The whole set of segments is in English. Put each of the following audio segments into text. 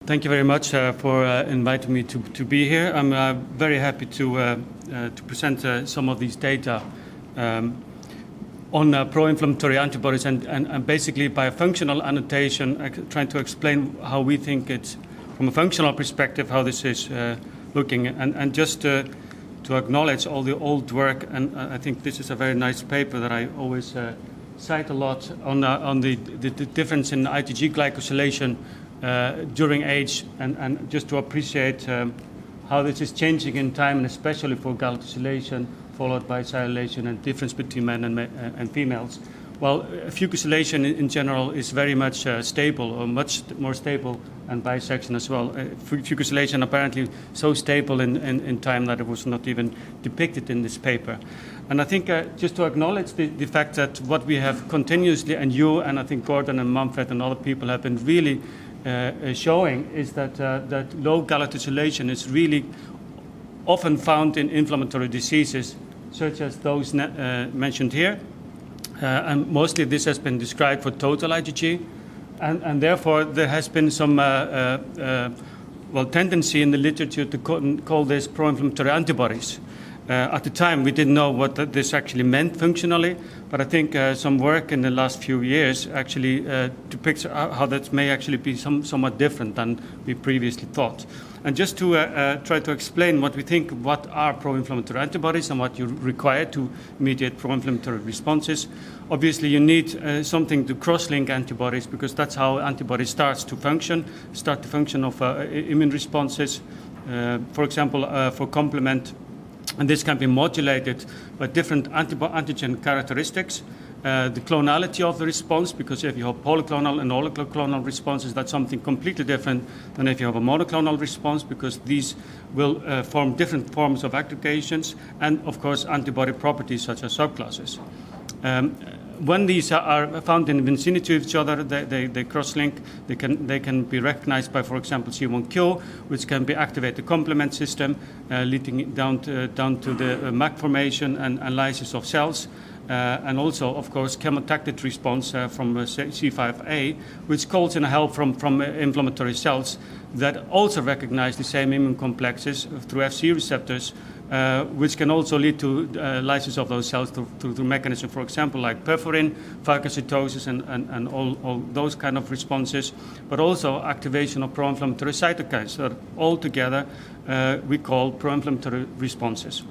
Thank you very much for inviting me to be here. I'm very happy to present some of these data on pro-inflammatory antibodies and basically by a functional annotation, trying to explain how we think it's, from a functional perspective, how this is looking. And just to acknowledge all the old work, and I think this is a very nice paper that I always cite a lot on the difference in IgG glycosylation during age, and just to appreciate how this is changing in time, and especially for glycosylation followed by sialylation, and difference between men and females. Well, fucosylation in general is very much stable, or much more stable, and bisection as well. Fucosylation apparently so stable in time that it was not even depicted in this paper. And I think just to acknowledge the fact that what we have continuously, and you and I think Gordon and Manfred and other people have been really showing, is that low glycosylation is really often found in inflammatory diseases such as those mentioned here. And mostly this has been described for total IgG, and therefore there has been some tendency in the literature to call this pro-inflammatory antibodies. At the time, we didn't know what this actually meant functionally, but I think some work in the last few years actually depicts how that may actually be somewhat different than we previously thought. And just to try to explain what we think, what are pro-inflammatory antibodies and what you require to mediate pro-inflammatory responses. Obviously, you need something to cross-link antibodies, because that's how antibodies start the function of immune responses. For example, for complement. And this can be modulated by different antigen characteristics. The clonality of the response, because if you have polyclonal and oligoclonal responses, that's something completely different than if you have a monoclonal response, because these will form different forms of aggregations, and of course antibody properties such as subclasses. When these are found in vicinity to each other, they cross-link. They can be recognized by, for example, C1q, which can be activate the complement system, leading down to the MAC formation and lysis of cells. And also, of course, chemotactic response from C5a, which calls in help from inflammatory cells that also recognize the same immune complexes through Fc receptors, which can also lead to lysis of those cells through mechanism, for example, like perforin, phagocytosis, and all those kind of responses, but also activation of pro-inflammatory cytokines. So all together, we call pro-inflammatory responses.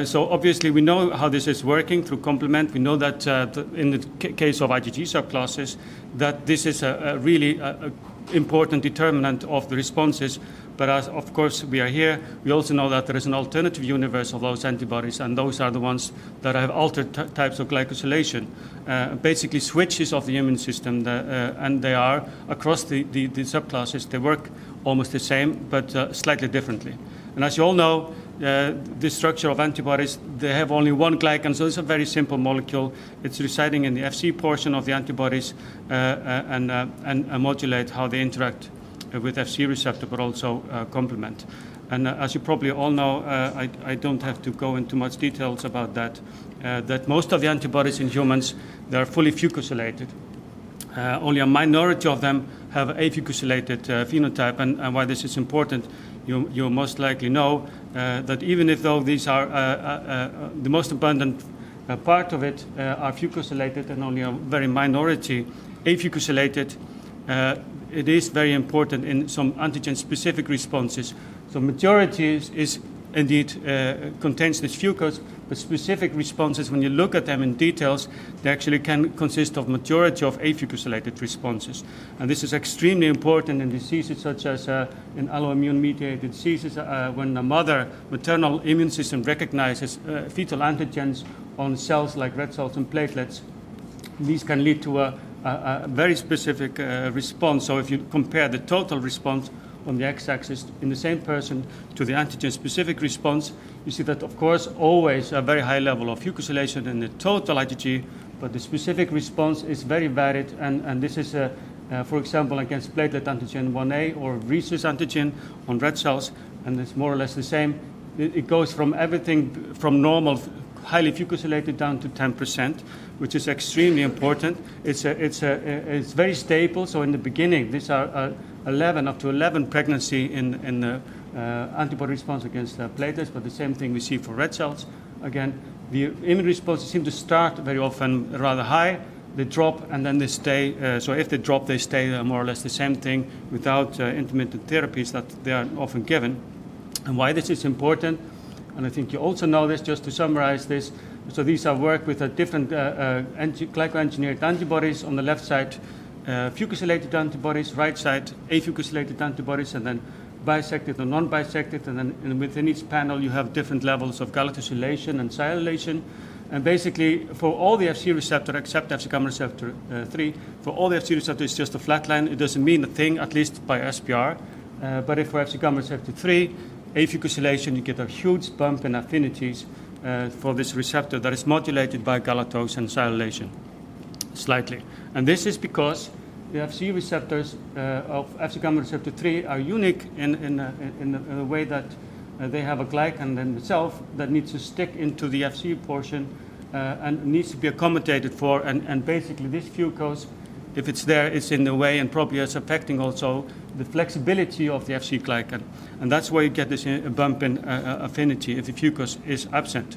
So obviously we know how this is working through complement. We know that in the case of IgG subclasses, that this is a really important determinant of the responses. But as of course we are here, we also know that there is an alternative universe of those antibodies, and those are the ones that have altered types of glycosylation, basically switches of the immune system, and they are across the subclasses. They work almost the same, but slightly differently. And as you all know, the structure of antibodies, they have only one glycan, so it's a very simple molecule. It's residing in the Fc portion of the antibodies and modulate how they interact with Fc receptor, but also complement. And as you probably all know, I don't have to go into much details about that, that most of the antibodies in humans, they are fully fucosylated. Only a minority of them have afucosylated phenotype, and why this is important, you most likely know that even if though these are the most abundant part of it are fucosylated and only a very minority afucosylated, it is very important in some antigen-specific responses. So majority is indeed contains this fucose, but specific responses, when you look at them in details, they actually can consist of majority of afucosylated responses. And this is extremely important in diseases such as in alloimmune-mediated diseases, when the maternal immune system recognizes fetal antigens on cells like red cells and platelets. These can lead to a very specific response. So if you compare the total response on the x-axis in the same person to the antigen-specific response, you see that, of course, always a very high level of fucosylation in the total IgG, but the specific response is very varied, and this is, for example, against platelet antigen 1a or rhesus antigen on red cells, and it's more or less the same. It goes from everything from normal highly fucosylated down to 10%, which is extremely important. It's very stable. So in the beginning, these are 11 up to 11 pregnancy in the antibody response against platelets, but the same thing we see for red cells. Again, the immune responses seem to start very often rather high. They drop and then they stay. So if they drop, they stay more or less the same thing without intermittent therapies that they are often given. And why this is important, and I think you also know this, just to summarize this. So these are work with different glycoengineered antibodies. On the left side, fucosylated antibodies, right side, afucosylated antibodies, and then bisected or non-bisected. And then within each panel, you have different levels of galactosylation and sialylation. And basically, for all the Fc receptor, except Fc gamma receptor 3, for all the Fc receptor, it's just a flat line. It doesn't mean a thing, at least by SPR. But if for Fc gamma receptor 3, afucosylation, you get a huge bump in affinities for this receptor that is modulated by galactose and sialylation slightly. And this is because the Fc receptors of Fc gamma receptor 3 are unique in a way that they have a glycan in itself that needs to stick into the Fc portion and needs to be accommodated for. And basically, this fucose, if it's there, it's in the way and probably is affecting also the flexibility of the Fc glycan. And that's why you get this bump in affinity if the fucose is absent.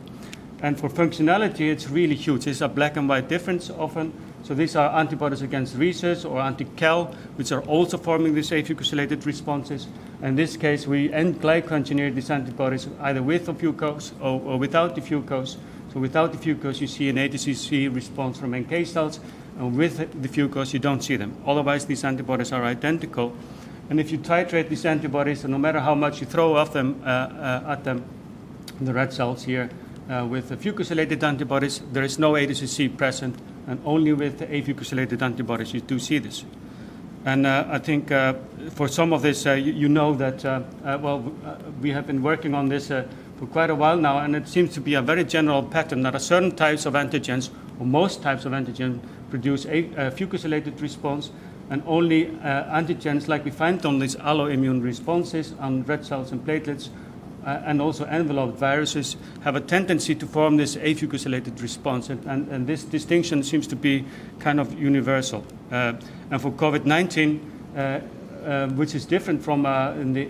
And for functionality, it's really huge. It's a black and white difference often. So these are antibodies against rhesus or anti-cal, which are also forming these afucosylated responses. In this case, we glycoengineer these antibodies either with the fucose or without the fucose. So without the fucose, you see an ADCC response from NK cells. And with the fucose, you don't see them. Otherwise, these antibodies are identical. And if you titrate these antibodies, and no matter how much you throw at them, the red cells here, with the fucosylated antibodies, there is no ADCC present, and only with the afucosylated antibodies you do see this. And I think for some of this, you know that, we have been working on this for quite a while now, and it seems to be a very general pattern that certain types of antigens, or most types of antigens, produce a fucosylated response, and only antigens like we find on these alloimmune responses on red cells and platelets, and also enveloped viruses, have a tendency to form this afucosylated response. And this distinction seems to be kind of universal. And for COVID-19, which is different from in the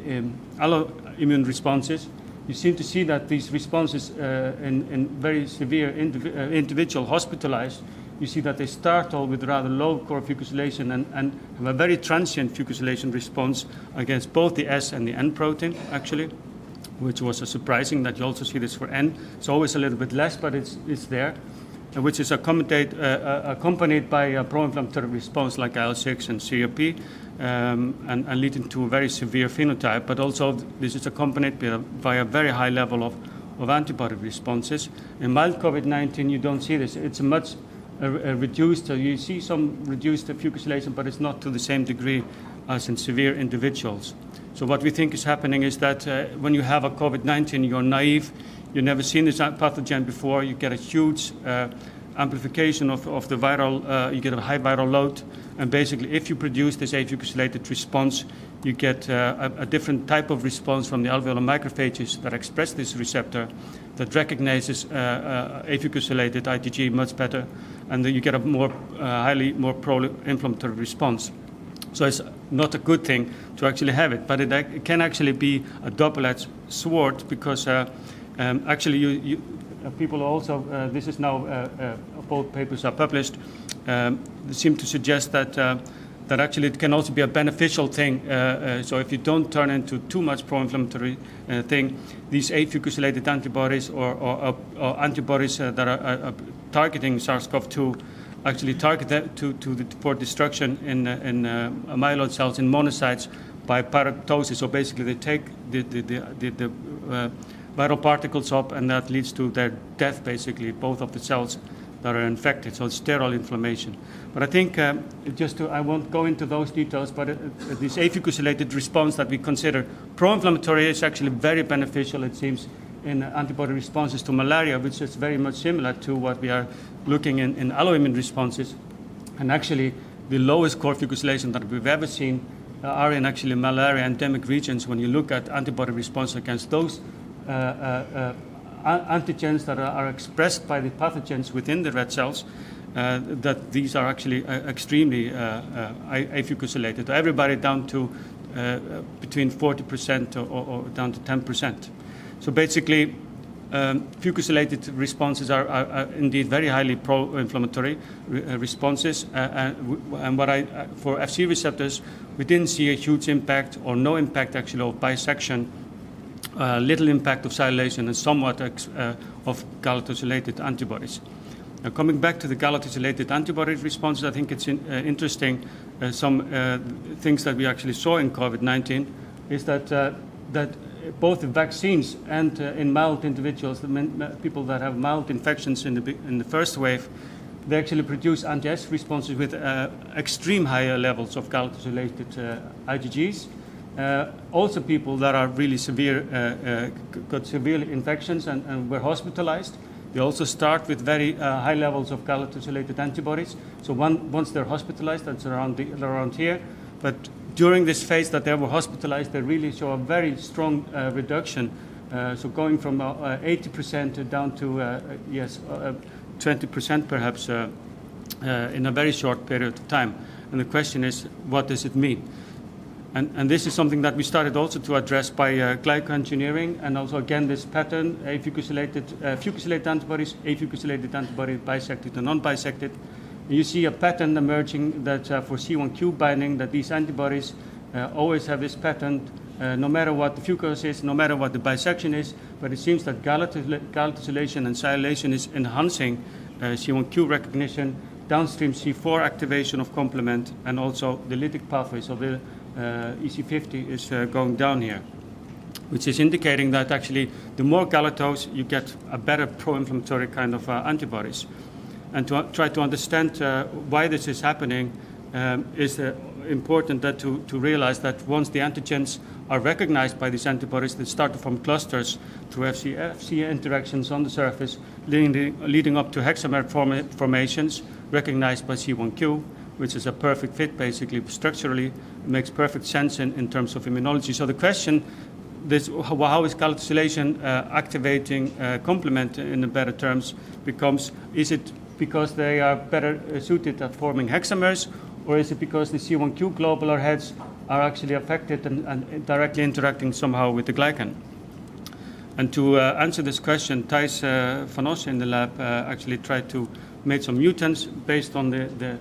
alloimmune responses, you seem to see that these responses in very severe individual hospitalized, you see that they start all with rather low core fucosylation and have a very transient fucosylation response against both the S and the N protein, actually, which was surprising that you also see this for N. It's always a little bit less, but it's there, which is accompanied by a pro-inflammatory response like IL-6 and CRP, and leading to a very severe phenotype. But also this is accompanied by a very high level of antibody responses. In mild COVID-19, you don't see this. It's a much reduced, you see some reduced fucosylation, but it's not to the same degree as in severe individuals. So what we think is happening is that when you have a COVID-19, you're naive, you've never seen this pathogen before, you get a huge amplification of the viral, you get a high viral load, and basically if you produce this afucosylated response, you get a different type of response from the alveolar macrophages that express this receptor that recognizes afucosylated IgG much better, and then you get a more more pro-inflammatory response. So it's not a good thing to actually have it, but it can actually be a double-edged sword because actually people also, this is now, both papers are published, they seem to suggest that actually it can also be a beneficial thing. So if you don't turn into too much pro-inflammatory thing, these afucosylated antibodies or antibodies that are targeting SARS-CoV-2 actually target that for destruction in myeloid cells in monocytes by pyroptosis. So basically they take the viral particles up, and that leads to their death, basically, both of the cells that are infected. So it's sterile inflammation. But I think I won't go into those details, but this afucosylated response that we consider pro-inflammatory is actually very beneficial, it seems, in antibody responses to malaria, which is very much similar to what we are looking in alloimmune responses. And actually, the lowest core fucosylation that we've ever seen are in actually malaria endemic regions when you look at antibody response against those antigens that are expressed by the pathogens within the red cells, that these are actually extremely afucosylated. Everybody down to between 40% or down to 10%. So basically, fucosylated responses are indeed very highly pro-inflammatory responses. And for Fc receptors, we didn't see a huge impact or no impact actually of bisection, little impact of cellulation, and somewhat of galactosylated antibodies. Now, coming back to the galactosylated antibody responses, I think it's interesting. Some things that we actually saw in COVID-19 is that both the vaccines and in mild individuals, people that have mild infections in the first wave, they actually produce anti-S responses with extreme higher levels of galactosylated IgGs. Also, people that are really severe, got severe infections and were hospitalized, they also start with very high levels of galactosylated antibodies. So once they're hospitalized, that's around here. But during this phase that they were hospitalized, they really show a very strong reduction. So going from 80% down to 20% perhaps in a very short period of time. And the question is, what does it mean? And this is something that we started also to address by glycoengineering, and also again this pattern, fucosylated antibodies, afucosylated antibodies, bisected and non-bisected. You see a pattern emerging that for C1q binding, that these antibodies always have this pattern, no matter what the fucose is, no matter what the bisection is, but it seems that galactosylation and cellulation is enhancing C1q recognition, downstream C4 activation of complement, and also the lytic pathway. So the EC50 is going down here, which is indicating that actually the more galactose, you get a better pro-inflammatory kind of antibodies. And to try to understand why this is happening is important that to realize that once the antigens are recognized by these antibodies, they start to form clusters through Fc interactions on the surface, leading up to hexamer formations recognized by C1q, which is a perfect fit basically structurally. It makes perfect sense in terms of immunology. So the question, how is galactosylation activating complement in the better terms becomes, is it because they are better suited at forming hexamers, or is it because the C1q globular heads are actually affected and directly interacting somehow with the glycan? And to answer this question, Thijs van Osse in the lab actually tried to make some mutants based on the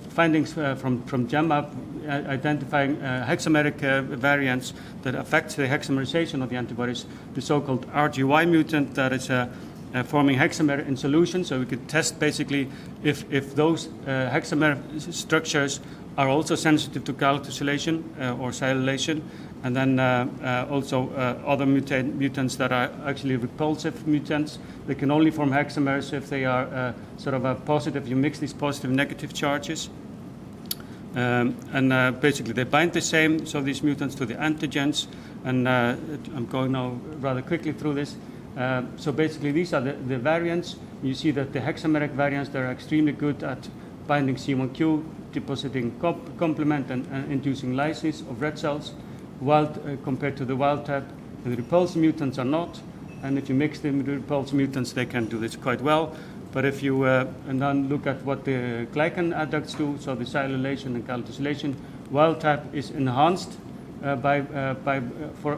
findings from GEMMAP, identifying hexameric variants that affect the hexamerization of the antibodies, the so-called RGY mutant that is forming hexamer in solution. So we could test basically if those hexamer structures are also sensitive to galactosylation or cellulation, and then also other mutants that are actually repulsive mutants. They can only form hexamers if they are sort of a positive, you mix these positive and negative charges. And basically they bind the same, so these mutants, to the antigens. And I'm going now rather quickly through this. So basically these are the variants. You see that the hexameric variants, they're extremely good at binding C1q, depositing complement and inducing lysis of red cells, compared to the wild type. The repulsive mutants are not, and if you mix them with the repulsive mutants, they can do this quite well. But if you and then look at what the glycan adducts do, so the cellulation and galactosylation, wild type is enhanced for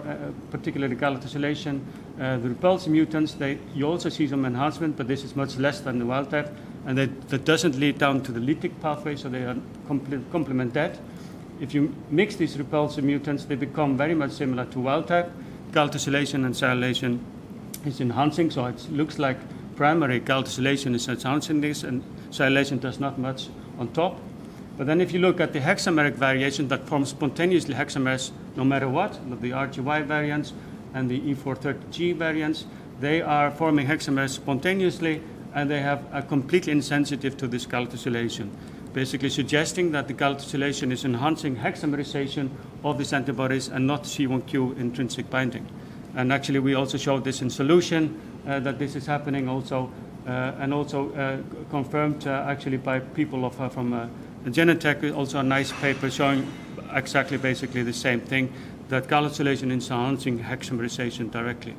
particularly galactosylation. The repulsive mutants, you also see some enhancement, but this is much less than the wild type, and that doesn't lead down to the lytic pathway, so they are complement dead. If you mix these repulsive mutants, they become very much similar to wild type. Galactosylation and cellulation is enhancing, so it looks like primary galactosylation is enhancing this, and cellulation does not much on top. But then if you look at the hexameric variation that forms spontaneously hexamers no matter what, the RGY variants and the E430G variants, they are forming hexamers spontaneously, and they are completely insensitive to this galactosylation, basically suggesting that the galactosylation is enhancing hexamerization of these antibodies and not C1q intrinsic binding. And actually we also showed this in solution, that this is happening also, and also confirmed actually by people from Genentech, also a nice paper showing exactly basically the same thing, that galactosylation is enhancing hexamerization directly.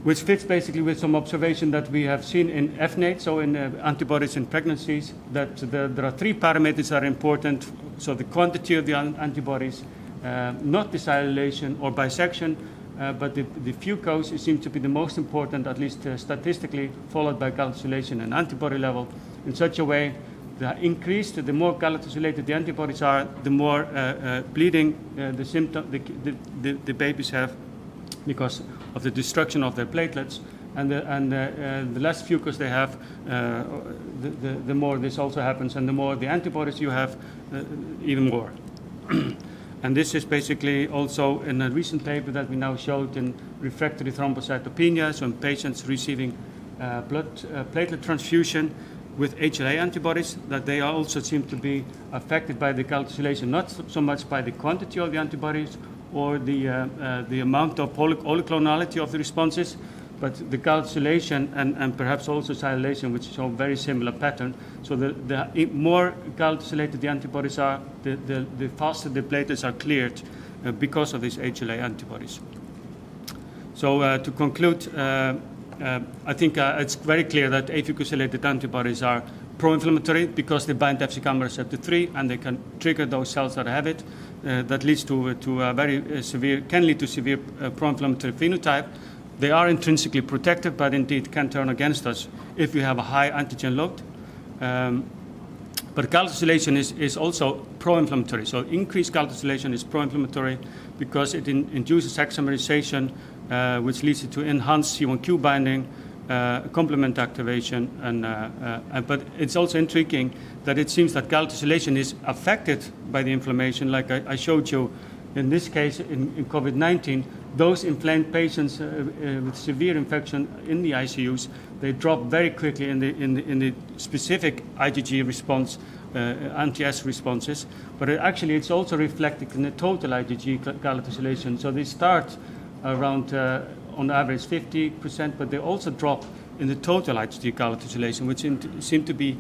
which fits basically with some observation that we have seen in FNAIT, so in antibodies in pregnancies, that there are 3 parameters that are important. So the quantity of the antibodies, not discylation or bisection, but the fucose seems to be the most important, at least statistically, followed by calcylation and antibody level, in such a way the more calciolated the antibodies are, the more bleeding the babies have because of the destruction of their platelets, and the less fucose they have, the more this also happens, and the more the antibodies you have, even more. And this is basically also in a recent paper that we now showed in refractory thrombocytopenia, so in patients receiving platelet transfusion with HLA antibodies, that they also seem to be affected by the calculation, not so much by the quantity of the antibodies or the amount of polyclonality of the responses, but the calculation and perhaps also silylation, which show a very similar pattern. So the more calculated the antibodies are, the faster the platelets are cleared because of these HLA antibodies. So to conclude, I think it's very clear that afucosylated antibodies are pro-inflammatory because they bind Fc gamma receptor 3 and they can trigger those cells that have it. That leads to a very severe, can lead to severe pro-inflammatory phenotype. They are intrinsically protective, but indeed can turn against us if we have a high antigen load. But calcylation is also pro-inflammatory. So increased calcylation is pro-inflammatory because it induces hexamerization, which leads to enhanced C1q binding, complement activation, but it's also intriguing that it seems that calcylation is affected by the inflammation, like I showed you in this case in COVID-19. Those inflamed patients with severe infection in the ICUs, they drop very quickly in the specific IgG response, anti-S responses, but it's also reflected in the total IgG calcylation. So they start around on average 50%, but they also drop in the total IgG calcylation, which seem to be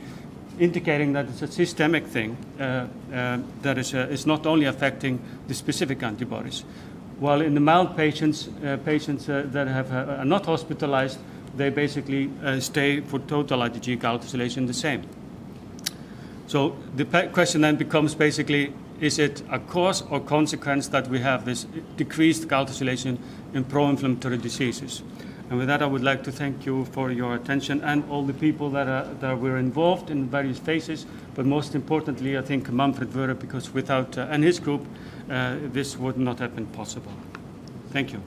indicating that it's a systemic thing that is not only affecting the specific antibodies. While in the mild patients that are not hospitalized, they basically stay for total IgG calcylation the same. So the question then becomes basically, is it a cause or consequence that we have this decreased calcylation in pro-inflammatory diseases? And with that, I would like to thank you for your attention and all the people that were involved in various phases. But most importantly, I think Manfred Wöhrer, because without and his group, this would not have been possible. Thank you.